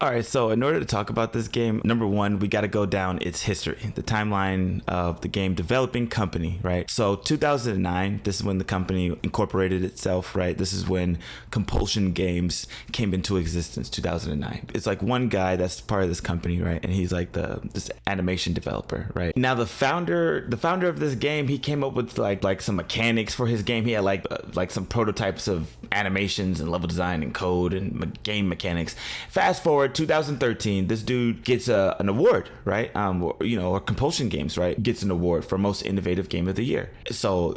All right, so in order to talk about this game, number one, we got to go down its history, the timeline of the game developing company, right? So 2009, this is when the company incorporated itself, right? This is when Compulsion Games came into existence, 2009. It's like one guy that's part of this company, right? And he's like this animation developer, right? Now the founder of this game, he came up with like some mechanics for his game. He had like some prototypes of animations and level design and code and game mechanics. Fast forward 2013, this dude gets an award, right? Or Compulsion Games, right, gets an award for most innovative game of the year. So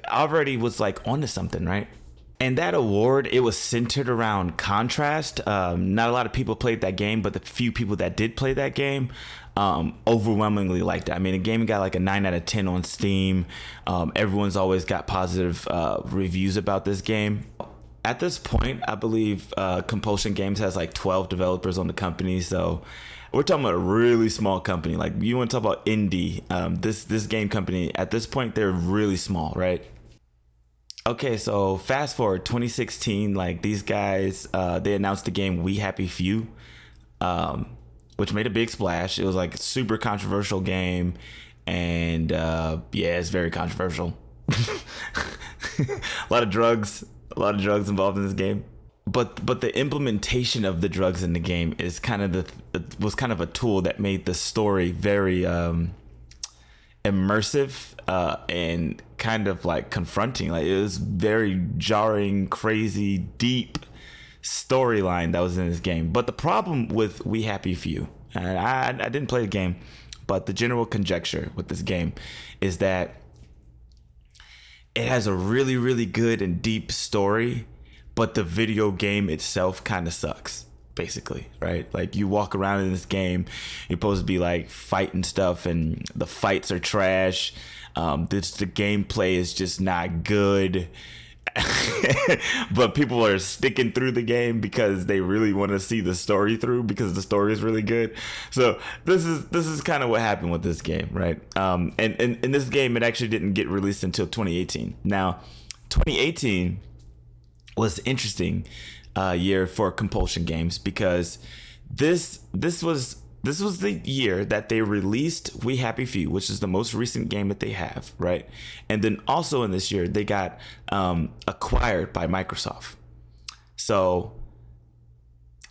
already was like onto something, right? And that award, it was centered around Contrast. Not a lot of people played that game, but the few people that did play that game overwhelmingly liked it. I mean, the game got like a 9 out of 10 on Steam. Everyone's always got positive reviews about this game. At this point, I believe Compulsion Games has like 12 developers on the company. So we're talking about a really small company. Like, you want to talk about indie. This game company, at this point, they're really small, right? Okay, so fast forward 2016, like these guys, they announced the game We Happy Few, which made a big splash. It was like a super controversial game. And it's very controversial. A lot of drugs involved in this game, but the implementation of the drugs in the game is was kind of a tool that made the story very immersive and kind of like confronting. Like, it was very jarring, crazy, deep storyline that was in this game. But the problem with We Happy Few, and I didn't play the game, but the general conjecture with this game is that it has a really, really good and deep story, but the video game itself kind of sucks, basically, right? Like, you walk around in this game, you're supposed to be like fighting stuff, and the fights are trash. The gameplay is just not good. But people are sticking through the game because they really want to see the story through, because the story is really good. So this is kind of what happened with this game, right? And in this game, it actually didn't get released until 2018. Now, 2018 was an interesting year for Compulsion Games, because this was the year that they released We Happy Few, which is the most recent game that they have, right? And then also in this year, they got acquired by Microsoft. So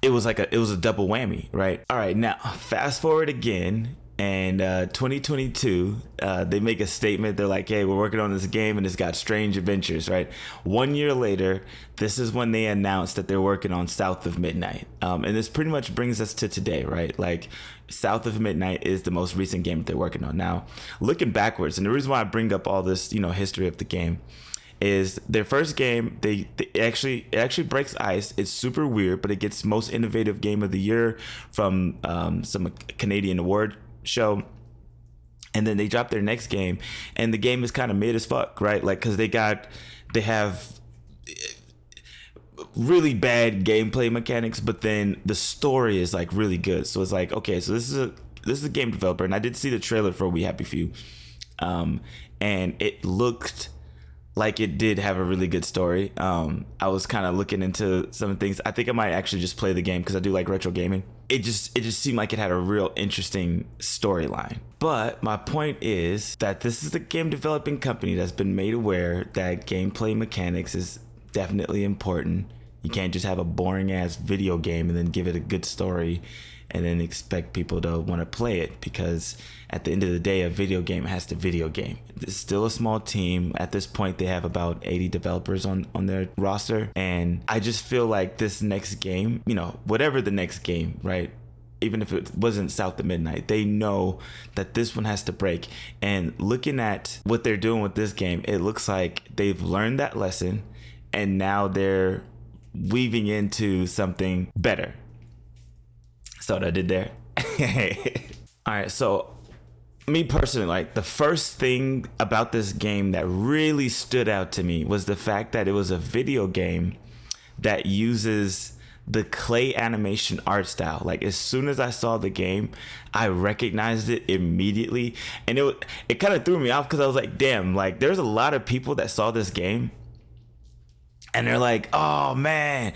it was a double whammy, right? All right, now fast forward again, and 2022, they make a statement. They're like, hey, we're working on this game, and it's got strange adventures, right? 1 year later, this is when they announced that they're working on South of Midnight. And this pretty much brings us to today, right? Like, South of Midnight is the most recent game that they're working on. Now, looking backwards, and the reason why I bring up all this, history of the game, is their first game, it actually breaks ice. It's super weird, but it gets most innovative game of the year from some Canadian award show. And then they drop their next game, and the game is kind of mid as fuck, right? Like, because they have really bad gameplay mechanics, but then the story is like really good. So it's like, okay, so this is a game developer, and I did see the trailer for We Happy Few, and it looked like it did have a really good story. I was kind of looking into some things. I think I might actually just play the game because I do like retro gaming. It just seemed like it had a real interesting storyline. But my point is that this is a game developing company that's been made aware that gameplay mechanics is definitely important. You can't just have a boring ass video game and then give it a good story and then expect people to want to play it, because at the end of the day, a video game has to video game. It's still a small team. At this point, they have about 80 developers on their roster. And I just feel like this next game, whatever the next game, right? Even if it wasn't South of Midnight, they know that this one has to break. And looking at what they're doing with this game, it looks like they've learned that lesson, and now they're weaving into something better. So what I did there. All right, so me personally, like, the first thing about this game that really stood out to me was the fact that it was a video game that uses the clay animation art style. Like, as soon as I saw the game, I recognized it immediately, and it kind of threw me off, because I was like, damn, like, there's a lot of people that saw this game and they're like, oh man,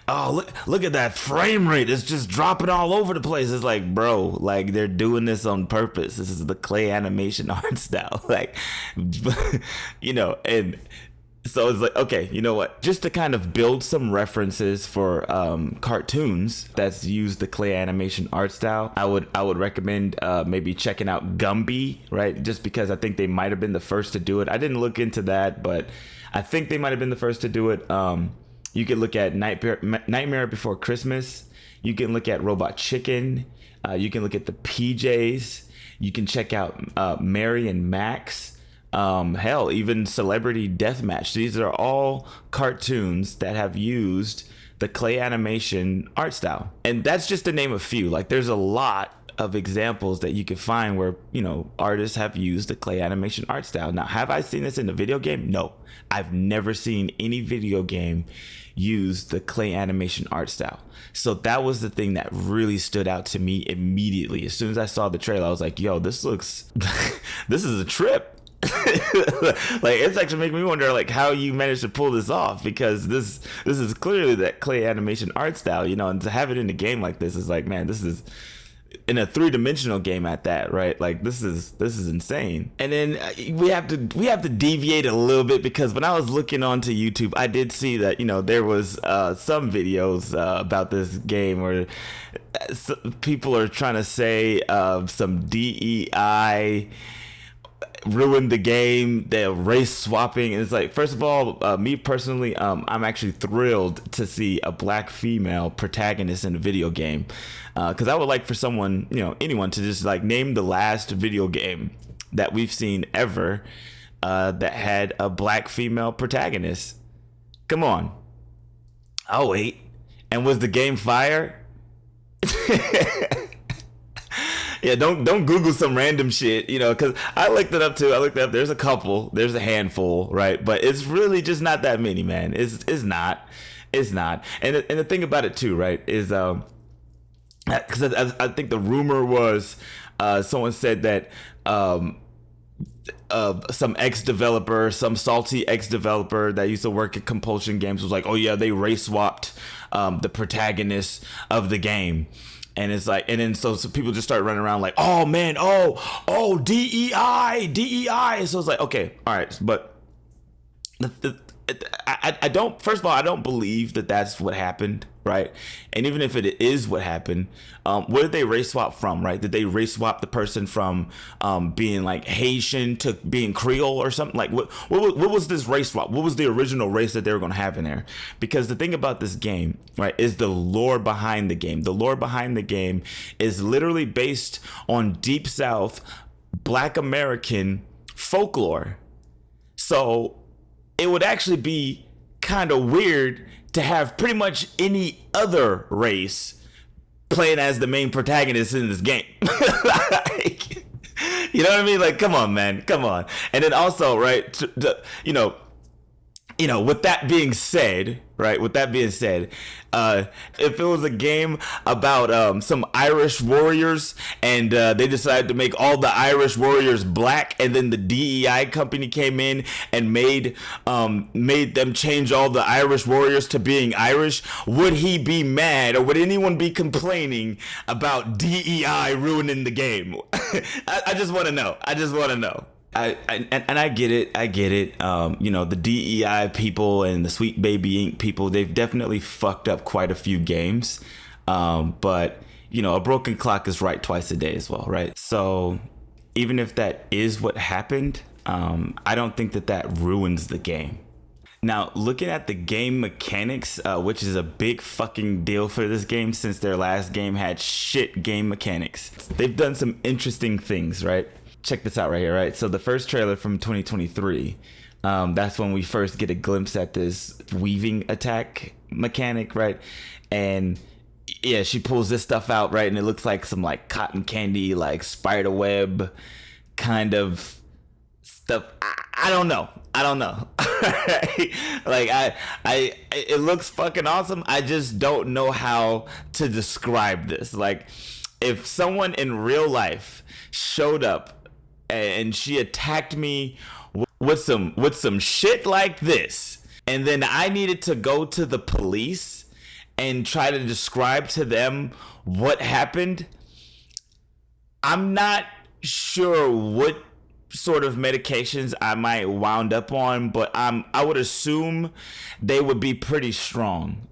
oh, look at that frame rate. It's just dropping all over the place. It's like, bro, like they're doing this on purpose. This is the clay animation art style. Like, and so it's like, okay, you know what? Just to kind of build some references for cartoons that's used the clay animation art style, I would recommend maybe checking out Gumby, right? Just because I think they might have been the first to do it. I didn't look into that, but I think they might have been the first to do it. You can look at Nightmare Before Christmas. You can look at Robot Chicken. You can look at the PJs. You can check out Mary and Max. Hell, even Celebrity Deathmatch. These are all cartoons that have used the clay animation art style. And that's just to name a few. Like, there's a lot of examples that you can find where, artists have used the clay animation art style. Now, have I seen this in a video game? No. I've never seen any video game use the clay animation art style. So that was the thing that really stood out to me immediately. As soon as I saw the trailer, I was like, yo, this looks, this is a trip. Like, it's actually making me wonder, like, how you managed to pull this off, because this is clearly that clay animation art style, and to have it in a game like this is like, man, this is in a 3-dimensional game at that, right? Like, this is insane. And then we have to deviate a little bit, because when I was looking onto YouTube, I did see that there was some videos about this game where people are trying to say some DEI ruined the game, they're race swapping, and it's like, first of all, me personally, I'm actually thrilled to see a black female protagonist in a video game, because I would like for someone, anyone, to just like name the last video game that we've seen ever that had a black female protagonist. Come on. I'll wait. And was the game fire? Yeah, don't Google some random shit, because I looked it up too. There's a couple, there's a handful, right? But it's really just not that many, man. It's not. And the thing about it too, right, is because I think the rumor was someone said that some ex-developer, some salty ex-developer that used to work at Compulsion Games was like, oh yeah, they race swapped the protagonist of the game. And it's like, and then so people just start running around like, oh man, oh DEI. So it's like, okay, all right, but I don't. First of all, I don't believe that that's what happened, right? And even if it is what happened, where did they race swap from, right? Did they race swap the person from being like Haitian to being Creole or something? Like, what was this race swap? What was the original race that they were going to have in there? Because the thing about this game, right, is the lore behind the game. The lore behind the game is literally based on Deep South Black American folklore. So it would actually be kind of weird to have pretty much any other race playing as the main protagonist in this game. Like, you know what I mean? Like, come on, man, come on. And then also, right, with that being said, if it was a game about some Irish warriors and they decided to make all the Irish warriors black, and then the DEI company came in and made them change all the Irish warriors to being Irish, would he be mad, or would anyone be complaining about DEI ruining the game? I just want to know. I get it. The DEI people and the Sweet Baby Inc. people, they've definitely fucked up quite a few games. But a broken clock is right twice a day as well, right? So even if that is what happened, I don't think that ruins the game. Now, looking at the game mechanics, which is a big fucking deal for this game since their last game had shit game mechanics. They've done some interesting things, right? Check this out right here, right? So the first trailer from 2023, that's when we first get a glimpse at this weaving attack mechanic, right? And yeah, she pulls this stuff out, right? And it looks like some like cotton candy, like spider web kind of stuff. I don't know. Like it looks fucking awesome. I just don't know how to describe this. Like, if someone in real life showed up and she attacked me with some shit like this, and then I needed to go to the police and try to describe to them what happened, I'm not sure what sort of medications I might wound up on, but I would assume they would be pretty strong.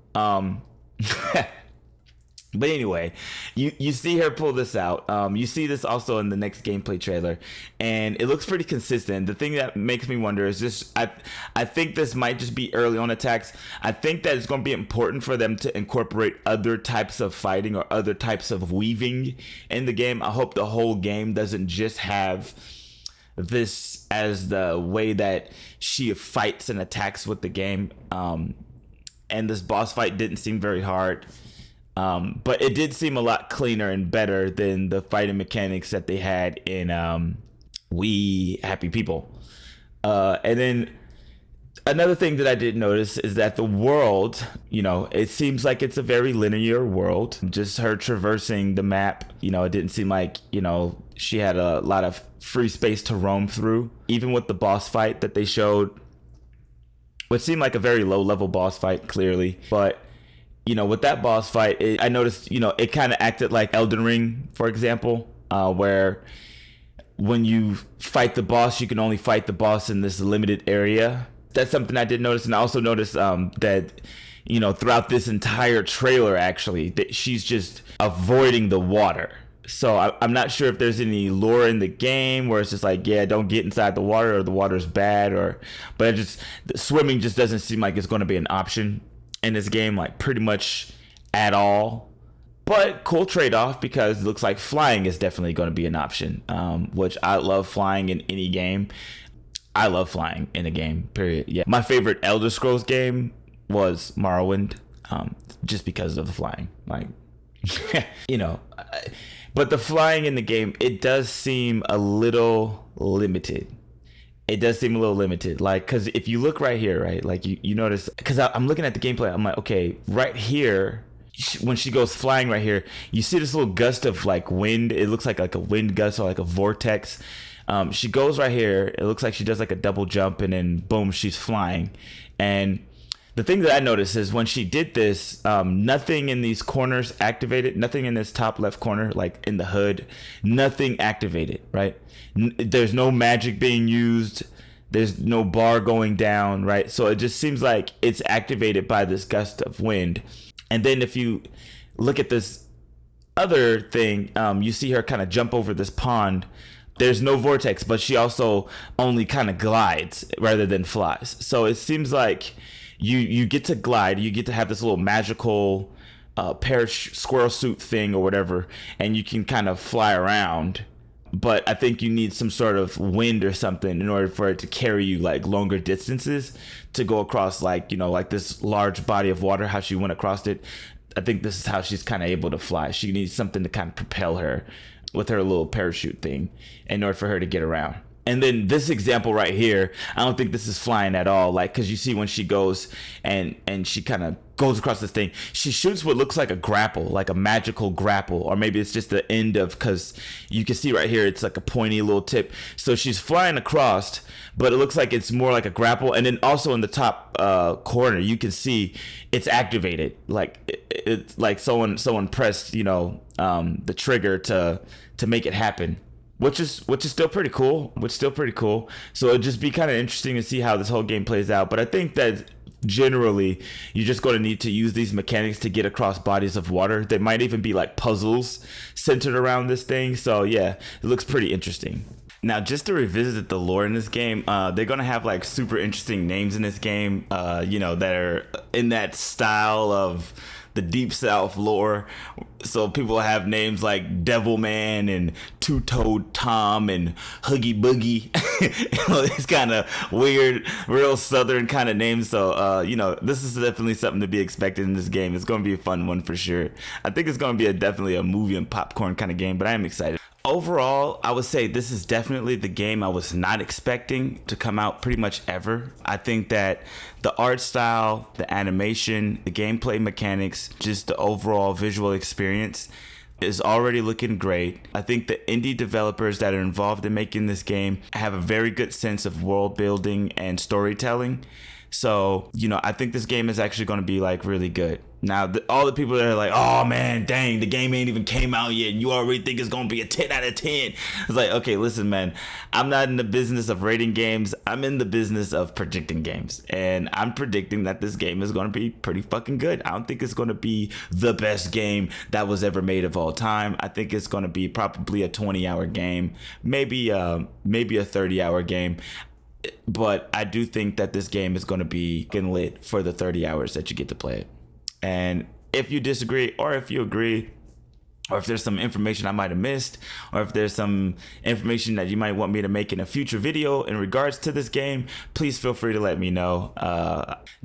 But anyway, you see her pull this out. You see this also in the next gameplay trailer, and it looks pretty consistent. The thing that makes me wonder is just I think this might just be early on attacks. I think that it's going to be important for them to incorporate other types of fighting or other types of weaving in the game. I hope the whole game doesn't just have this as the way that she fights and attacks with the game. And this boss fight didn't seem very hard. But it did seem a lot cleaner and better than the fighting mechanics that they had in We Happy People. And then another thing that I did notice is that the world, it seems like it's a very linear world. Just her traversing the map, it didn't seem like, she had a lot of free space to roam through. Even with the boss fight that they showed, which seemed like a very low level boss fight, clearly. But with that boss fight, I noticed, it kind of acted like Elden Ring, for example, where when you fight the boss, you can only fight the boss in this limited area. That's something I did notice. And I also noticed that, throughout this entire trailer, actually, that she's just avoiding the water. So I'm not sure if there's any lore in the game where it's just like, yeah, don't get inside the water or the water's bad, but swimming just doesn't seem like it's going to be an option in this game, like pretty much at all. But cool trade-off, because it looks like flying is definitely going to be an option, which I love flying in any game. I love flying in a game, period. Yeah, my favorite Elder Scrolls game was Morrowind, just because of the flying, like but the flying in the game, it does seem a little limited. Like, because if you look right here, right, like you notice, because I'm looking at the gameplay, I'm like, okay, right here, when she goes flying right here, you see this little gust of like wind. It looks like a wind gust or like a vortex. She goes right here. It looks like she does like a double jump, and then boom, she's flying. And the thing that I noticed is when she did this, nothing in these corners activated, nothing in this top left corner, like in the hood, nothing activated, right? There's no magic being used. There's no bar going down, right? So it just seems like it's activated by this gust of wind. And then if you look at this other thing, you see her kind of jump over this pond. There's no vortex, but she also only kind of glides rather than flies. So it seems like you get to glide, you get to have this little magical squirrel suit thing or whatever, and you can kind of fly around. But I think you need some sort of wind or something in order for it to carry you like longer distances to go across, like, like this large body of water, how she went across it. I think this is how she's kind of able to fly. She needs something to kind of propel her with her little parachute thing in order for her to get around. And then this example right here, I don't think this is flying at all. Like, because you see when she goes and she kind of goes across this thing, she shoots what looks like a grapple, like a magical grapple, or maybe it's just the end of, because you can see right here, it's like a pointy little tip. So she's flying across, but it looks like it's more like a grapple. And then also in the top corner, you can see it's activated. Like it's like someone pressed, the trigger to make it happen. Which is still pretty cool. So it'd just be kind of interesting to see how this whole game plays out. But I think that generally you're just going to need to use these mechanics to get across bodies of water. There might even be like puzzles centered around this thing. So yeah, it looks pretty interesting. Now, just to revisit the lore in this game, they're going to have like super interesting names in this game, that are in that style of the Deep South lore. So people have names like Devilman and Two-Toed Tom and Huggy Boogie. It's kind of weird, real Southern kind of names. So, this is definitely something to be expected in this game. It's going to be a fun one for sure. I think it's going to be definitely a movie and popcorn kind of game, but I am excited. Overall, I would say this is definitely the game I was not expecting to come out pretty much ever. I think that the art style, the animation, the gameplay mechanics, just the overall visual experience is already looking great. I think the indie developers that are involved in making this game have a very good sense of world building and storytelling. So, I think this game is actually going to be like really good. Now, all the people that are like, oh man, dang, the game ain't even came out yet, and you already think it's gonna be a 10 out of 10. It's like, okay, listen, man, I'm not in the business of rating games. I'm in the business of predicting games, and I'm predicting that this game is gonna be pretty fucking good. I don't think it's gonna be the best game that was ever made of all time. I think it's gonna be probably a 20-hour game, maybe a 30-hour game. But I do think that this game is going to be lit for the 30 hours that you get to play it. And if you disagree, or if you agree, or if there's some information I might have missed, or if there's some information that you might want me to make in a future video in regards to this game, please feel free to let me know.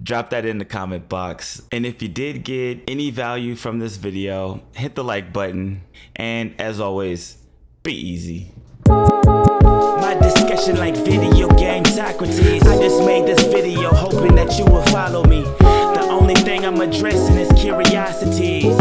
Drop that in the comment box. And if you did get any value from this video, hit the like button. And as always, be easy. My discussion like video game Socrates. I just made this video hoping that you will follow me. The only thing I'm addressing is curiosities.